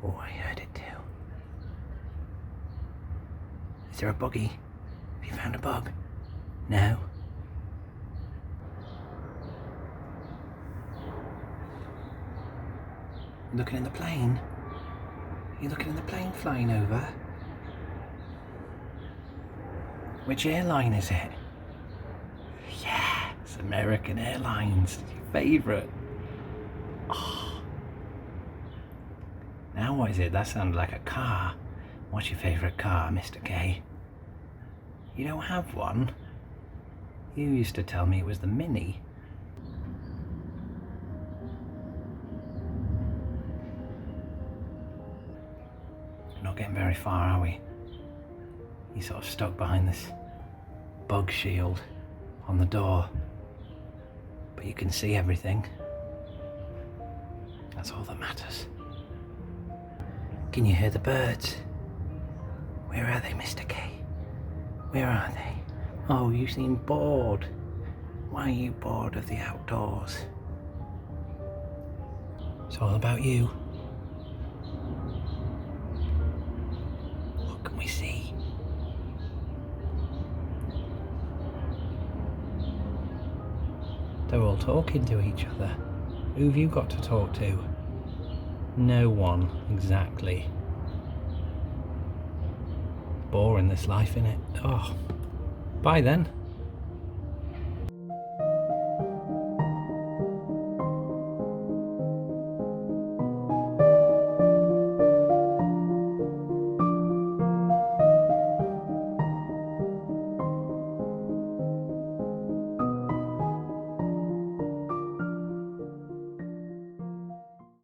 Oh, I heard it too. Is there a buggy? Have you found a bug? No? You looking in the plane? You looking in the plane flying over? Which airline is it? Yeah, it's American Airlines. Your favourite. Oh. Now what is it? That sounded like a car. What's your favourite car, Mr. K? You don't have one? You used to tell me it was the Mini. We're not getting very far, are we? You're sort of stuck behind this bug shield on the door. But you can see everything. That's all that matters. Can you hear the birds? Where are they, Mr. K? Where are they? Oh, you seem bored. Why are you bored of the outdoors? It's all about you. What can we see? They're all talking to each other. Who've you got to talk to? No one, exactly. Boring this life, innit? Oh, bye then.